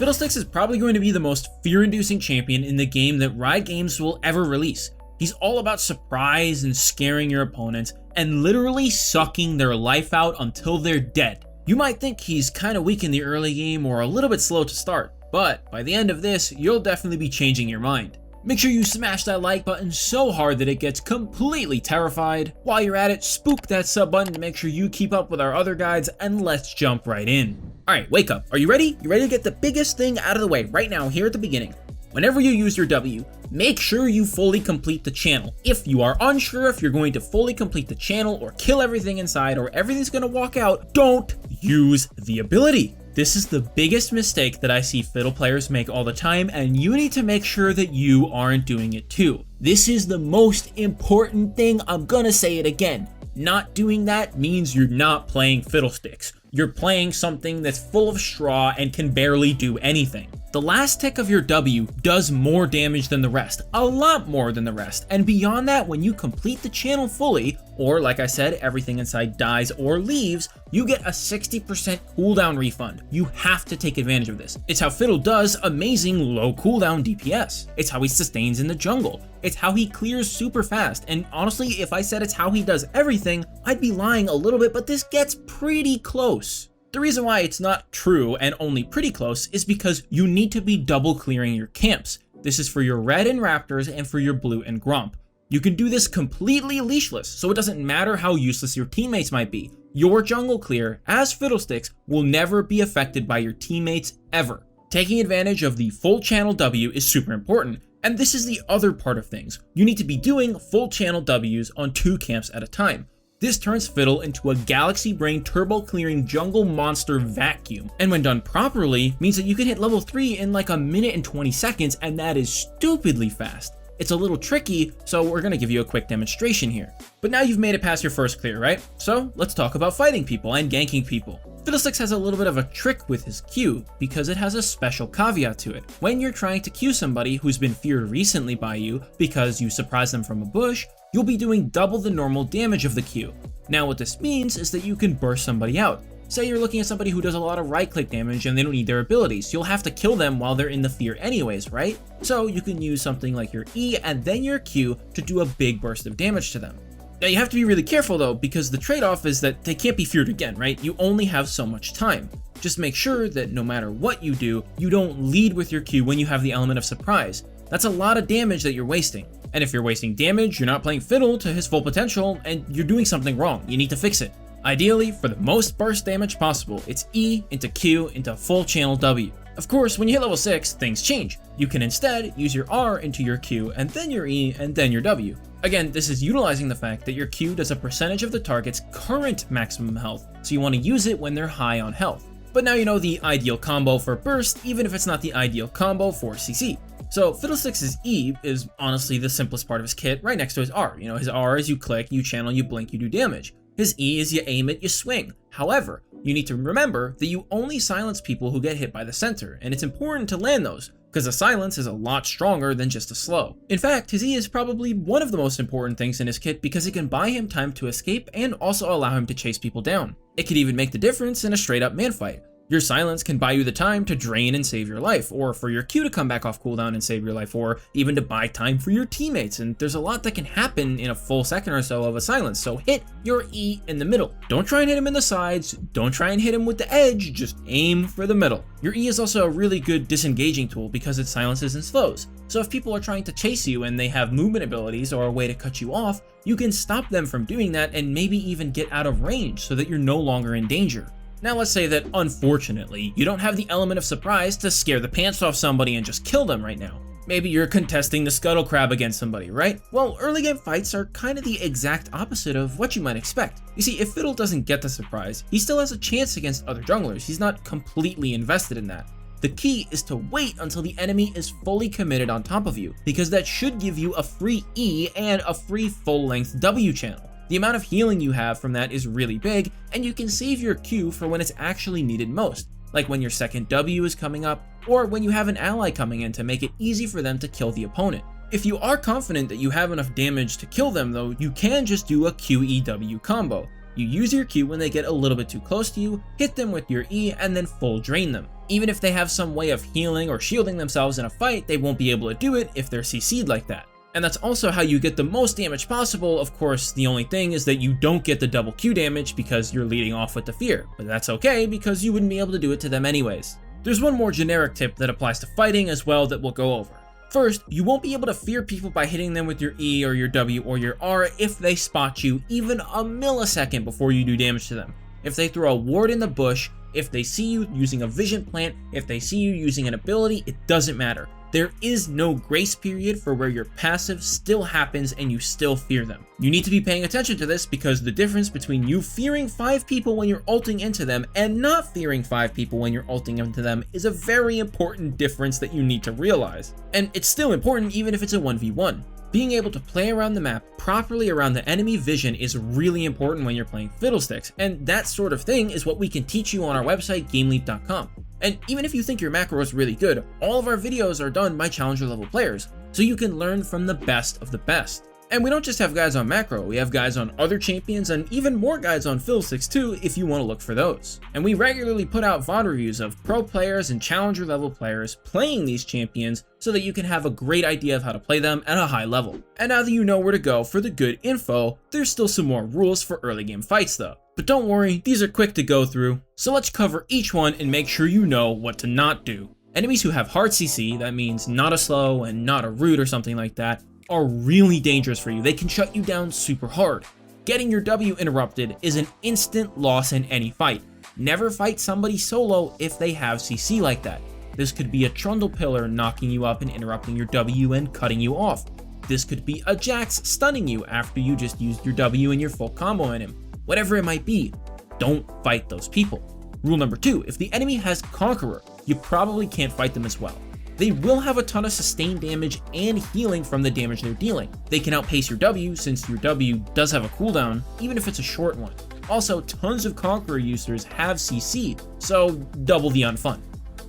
Fiddlesticks is probably going to be the most fear-inducing champion in the game that Riot Games will ever release. He's all about surprise and scaring your opponents, and literally sucking their life out until they're dead. You might think he's kinda weak in the early game or a little bit slow to start, but by the end of this, you'll definitely be changing your mind. Make sure you smash that like button so hard that it gets completely terrified. While you're at it, spook that sub button to make sure you keep up with our other guides, and let's jump right in. Alright, wake up. Are you ready? You ready to get the biggest thing out of the way right now here at the beginning? Whenever you use your W, make sure you fully complete the channel. If you are unsure if you're going to fully complete the channel or kill everything inside or everything's going to walk out, don't use the ability. This is the biggest mistake that I see fiddle players make all the time, and you need to make sure that you aren't doing it too. This is the most important thing. I'm gonna say it again. Not doing that means you're not playing Fiddlesticks. You're playing something that's full of straw and can barely do anything. The last tick of your W does more damage than the rest, a lot more than the rest, and beyond that, when you complete the channel fully, or like I said, everything inside dies or leaves, you get a 60% cooldown refund. You have to take advantage of this. It's how Fiddle does amazing low cooldown DPS. It's how he sustains in the jungle. It's how he clears super fast, and honestly, if I said it's how he does everything, I'd be lying a little bit, but this gets pretty close. The reason why it's not true and only pretty close is because you need to be double clearing your camps. This is for your red and raptors and for your blue and gromp. You can do this completely leashless, so it doesn't matter how useless your teammates might be. Your jungle clear, as Fiddlesticks, will never be affected by your teammates ever. Taking advantage of the full channel W is super important, and this is the other part of things. You need to be doing full channel Ws on 2 camps at a time. This turns Fiddle into a galaxy brain turbo clearing jungle monster vacuum, and when done properly, means that you can hit level 3 in like a minute and 20 seconds, and that is stupidly fast. It's a little tricky, so we're gonna give you a quick demonstration here. But now you've made it past your first clear, right? So let's talk about fighting people and ganking people. Fiddlesticks has a little bit of a trick with his Q because it has a special caveat to it. When you're trying to Q somebody who's been feared recently by you because you surprise them from a bush, you'll be doing double the normal damage of the Q. Now what this means is that you can burst somebody out. Say you're looking at somebody who does a lot of right-click damage and they don't need their abilities. You'll have to kill them while they're in the fear anyways, right? So you can use something like your E and then your Q to do a big burst of damage to them. Now you have to be really careful though, because the trade-off is that they can't be feared again, right? You only have so much time. Just make sure that no matter what you do, you don't lead with your Q when you have the element of surprise. That's a lot of damage that you're wasting. And if you're wasting damage, you're not playing Fiddle to his full potential, and you're doing something wrong. You need to fix it. Ideally, for the most burst damage possible, it's E into Q into full channel W. Of course, when you hit level 6, things change. You can instead use your R into your Q, and then your E, and then your W. Again, this is utilizing the fact that your Q does a percentage of the target's current maximum health, so you want to use it when they're high on health. But now you know the ideal combo for burst, even if it's not the ideal combo for CC. So Fiddlesticks' E is honestly the simplest part of his kit, right next to his R. You know, his R is you click, you channel, you blink, you do damage. His E is you aim it, you swing. However, you need to remember that you only silence people who get hit by the center, and it's important to land those, because a silence is a lot stronger than just a slow. In fact, his E is probably one of the most important things in his kit because it can buy him time to escape and also allow him to chase people down. It could even make the difference in a straight up man fight. Your silence can buy you the time to drain and save your life, or for your Q to come back off cooldown and save your life, or even to buy time for your teammates, and there's a lot that can happen in a full second or so of a silence, so hit your E in the middle. Don't try and hit him in the sides, don't try and hit him with the edge, just aim for the middle. Your E is also a really good disengaging tool because it silences and slows, so if people are trying to chase you and they have movement abilities or a way to cut you off, you can stop them from doing that and maybe even get out of range so that you're no longer in danger. Now let's say that, unfortunately, you don't have the element of surprise to scare the pants off somebody and just kill them right now. Maybe you're contesting the scuttle crab against somebody, right? Well, early game fights are kind of the exact opposite of what you might expect. You see, if Fiddle doesn't get the surprise, he still has a chance against other junglers. He's not completely invested in that. The key is to wait until the enemy is fully committed on top of you, because that should give you a free E and a free full-length W channel. The amount of healing you have from that is really big, and you can save your Q for when it's actually needed most, like when your second W is coming up, or when you have an ally coming in to make it easy for them to kill the opponent. If you are confident that you have enough damage to kill them though, you can just do a QEW combo. You use your Q when they get a little bit too close to you, hit them with your E, and then full drain them. Even if they have some way of healing or shielding themselves in a fight, they won't be able to do it if they're CC'd like that. And that's also how you get the most damage possible. Of course, the only thing is that you don't get the double Q damage because you're leading off with the fear, but that's okay because you wouldn't be able to do it to them anyways. There's one more generic tip that applies to fighting as well that we'll go over. First, you won't be able to fear people by hitting them with your E or your W or your R if they spot you even a millisecond before you do damage to them. If they throw a ward in the bush, if they see you using a vision plant, if they see you using an ability, it doesn't matter. There is no grace period for where your passive still happens and you still fear them. You need to be paying attention to this because the difference between you fearing 5 people when you're ulting into them and not fearing 5 people when you're ulting into them is a very important difference that you need to realize. And it's still important even if it's a 1v1. Being able to play around the map properly around the enemy vision is really important when you're playing Fiddlesticks, and that sort of thing is what we can teach you on our website, GameLeap.com. And even if you think your macro is really good, all of our videos are done by challenger level players, so you can learn from the best of the best. And we don't just have guys on macro, we have guys on other champions and even more guys on Fiddlesticks too if you want to look for those. And we regularly put out VOD reviews of pro players and challenger level players playing these champions so that you can have a great idea of how to play them at a high level. And now that you know where to go for the good info, there's still some more rules for early game fights though. But don't worry, these are quick to go through, so let's cover each one and make sure you know what to not do. Enemies who have hard CC, that means not a slow and not a root or something like that, are really dangerous for you. They can shut you down super hard. Getting your W interrupted is an instant loss in any fight. Never fight somebody solo if they have CC like that. This could be a Trundle Pillar knocking you up and interrupting your W and cutting you off. This could be a Jax stunning you after you just used your W and your full combo in him. Whatever it might be, don't fight those people. Rule number 2, if the enemy has Conqueror, you probably can't fight them as well. They will have a ton of sustained damage and healing from the damage they're dealing. They can outpace your W since your W does have a cooldown, even if it's a short one. Also, tons of Conqueror users have CC, so double the unfun.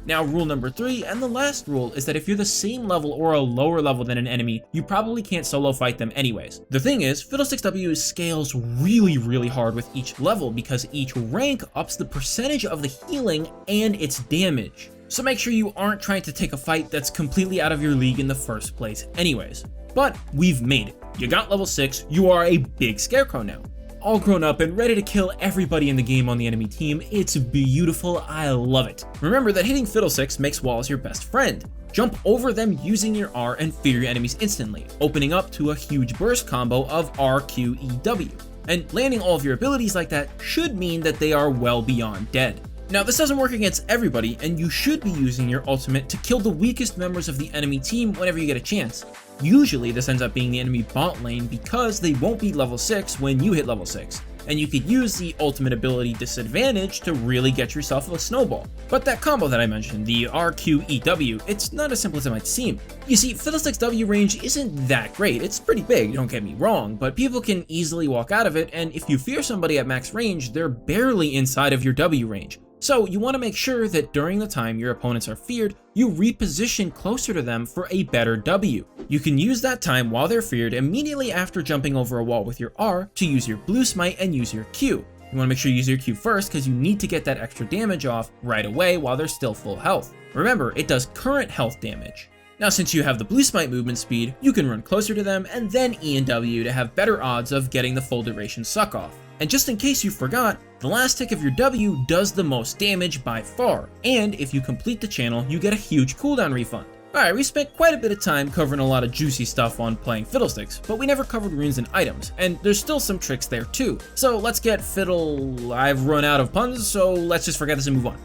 Now, rule number 3, and the last rule, is that if you're the same level or a lower level than an enemy, you probably can't solo fight them anyways. The thing is, Fiddlesticks W scales really hard with each level because each rank ups the percentage of the healing and its damage. So make sure you aren't trying to take a fight that's completely out of your league in the first place anyways. But we've made it. You got level 6, you are a big scarecrow now. All grown up and ready to kill everybody in the game on the enemy team. It's beautiful, I love it. Remember that hitting Fiddlesticks makes walls your best friend. Jump over them using your R and fear your enemies instantly, opening up to a huge burst combo of R, Q, E, W. And landing all of your abilities like that should mean that they are well beyond dead. Now, this doesn't work against everybody, and you should be using your ultimate to kill the weakest members of the enemy team whenever you get a chance. Usually, this ends up being the enemy bot lane because they won't be level 6 when you hit level 6, and you could use the ultimate ability disadvantage to really get yourself a snowball. But that combo that I mentioned, the RQEW, it's not as simple as it might seem. You see, Fiddlesticks W range isn't that great. It's pretty big, don't get me wrong, but people can easily walk out of it, and if you fear somebody at max range, they're barely inside of your W range. So you want to make sure that during the time your opponents are feared, you reposition closer to them for a better W. You can use that time while they're feared immediately after jumping over a wall with your R to use your blue smite and use your Q. You want to make sure you use your Q first because you need to get that extra damage off right away while they're still full health. Remember, it does current health damage. Now, since you have the blue smite movement speed, you can run closer to them and then E and W to have better odds of getting the full duration suck off. And just in case you forgot, the last tick of your W does the most damage by far, and if you complete the channel, you get a huge cooldown refund. Alright, we spent quite a bit of time covering a lot of juicy stuff on playing Fiddlesticks, but we never covered runes and items, and there's still some tricks there too. So let's get I've run out of puns, so let's just forget this and move on.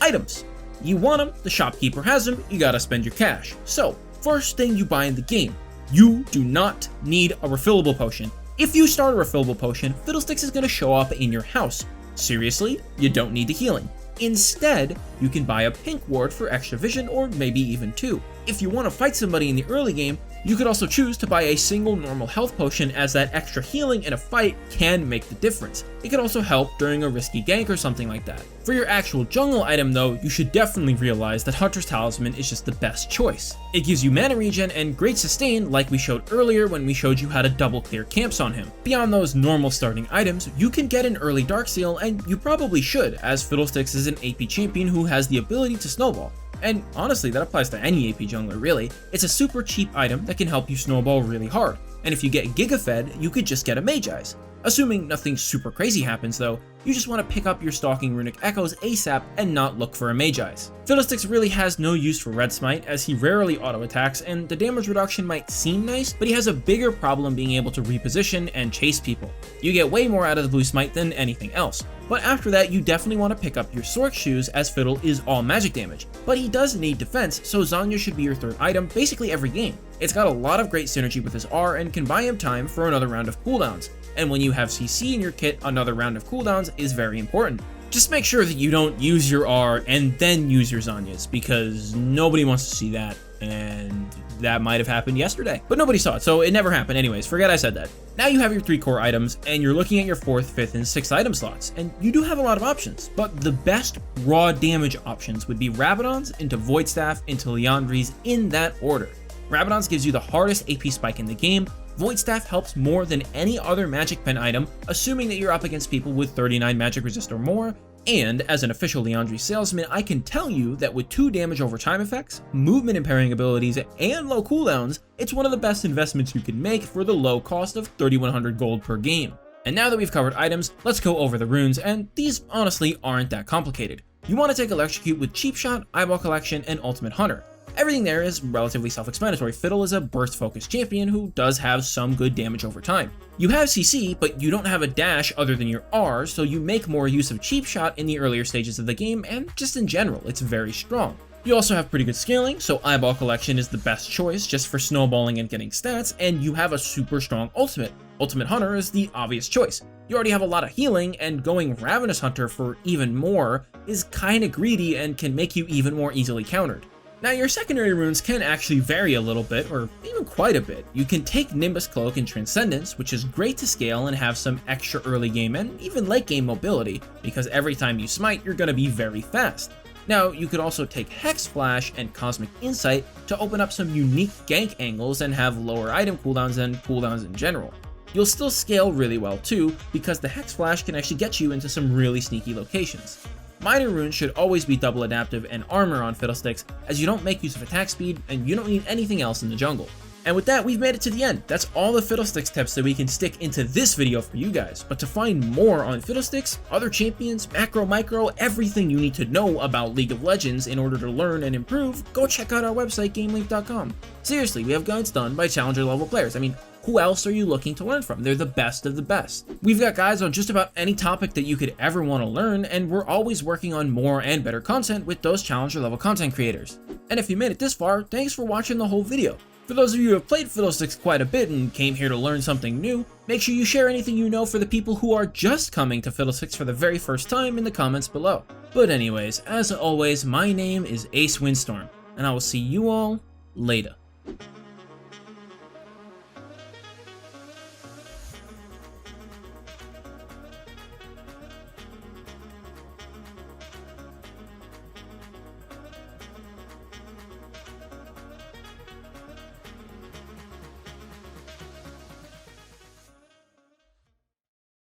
Items. You want them, the shopkeeper has them, you gotta spend your cash. So, first thing you buy in the game, you do not need a refillable potion. If you start a refillable potion, Fiddlesticks is going to show up in your house. Seriously, you don't need the healing. Instead, you can buy a pink ward for extra vision or maybe even 2. If you want to fight somebody in the early game, You could also choose to buy a single normal health potion, as that extra healing in a fight can make the difference. It could also help during a risky gank or something like that. For your actual jungle item though, you should definitely realize that Hunter's Talisman is just the best choice. It gives you mana regen and great sustain, like we showed earlier when we showed you how to double clear camps on him. Beyond those normal starting items, you can get an early Dark Seal, and you probably should, as Fiddlesticks is an AP champion who has the ability to snowball. And honestly, that applies to any AP jungler really. It's a super cheap item that can help you snowball really hard, and if you get Giga Fed, you could just get a Mage Eyes. Assuming nothing super crazy happens though, you just want to pick up your Stalking Runic Echoes ASAP and not look for a Mage Eyes. Fiddlesticks really has no use for Red Smite, as he rarely auto attacks, and the damage reduction might seem nice, but he has a bigger problem being able to reposition and chase people. You get way more out of the Blue Smite than anything else. But after that, you definitely want to pick up your Sorc Shoes, as Fiddle is all magic damage. But he does need defense, so Zanya should be your third item basically every game. It's got a lot of great synergy with his R and can buy him time for another round of cooldowns. And when you have CC in your kit, another round of cooldowns is very important. Just make sure that you don't use your R and then use your Zanyas, because nobody wants to see that, and that might have happened yesterday. But nobody saw it, so it never happened anyways, forget I said that. Now you have your 3 core items, and you're looking at your 4th, 5th, and 6th item slots, and you do have a lot of options, but the best raw damage options would be Rabadons into Void Staff into Liandry's in that order. Rabadons gives you the hardest AP spike in the game. Void Staff helps more than any other Magic Pen item, assuming that you're up against people with 39 magic resist or more, and as an official Liandry salesman, I can tell you that with 2 damage over time effects, movement impairing abilities, and low cooldowns, it's one of the best investments you can make for the low cost of 3,100 gold per game. And now that we've covered items, let's go over the runes, and these honestly aren't that complicated. You want to take Electrocute with Cheap Shot, Eyeball Collection, and Ultimate Hunter. Everything there is relatively self-explanatory. Fiddle is a burst-focused champion who does have some good damage over time. You have CC, but you don't have a dash other than your R, so you make more use of Cheap Shot in the earlier stages of the game, and just in general, it's very strong. You also have pretty good scaling, so Eyeball Collection is the best choice just for snowballing and getting stats, and you have a super strong ultimate. Ultimate Hunter is the obvious choice. You already have a lot of healing, and going Ravenous Hunter for even more is kinda greedy and can make you even more easily countered. Now your secondary runes can actually vary a little bit, or even quite a bit. You can take Nimbus Cloak and Transcendence, which is great to scale and have some extra early game and even late game mobility, because every time you smite, you're going to be very fast. Now, you could also take Hex Flash and Cosmic Insight to open up some unique gank angles and have lower item cooldowns and cooldowns in general. You'll still scale really well too, because the Hex Flash can actually get you into some really sneaky locations. Minor runes should always be double adaptive and armor on Fiddlesticks, as you don't make use of attack speed and you don't need anything else in the jungle. And with that, we've made it to the end. That's all the Fiddlesticks tips that we can stick into this video for you guys. But to find more on Fiddlesticks, other champions, macro, micro, everything you need to know about League of Legends in order to learn and improve, go check out our website, GameLeap.com. Seriously, we have guides done by challenger level players. I mean, who else are you looking to learn from? They're the best of the best. We've got guides on just about any topic that you could ever want to learn, and we're always working on more and better content with those challenger level content creators. And if you made it this far, thanks for watching the whole video. For those of you who have played Fiddlesticks quite a bit and came here to learn something new, make sure you share anything you know for the people who are just coming to Fiddlesticks for the very first time in the comments below. But anyways, as always, my name is Ace Windstorm, and I will see you all later.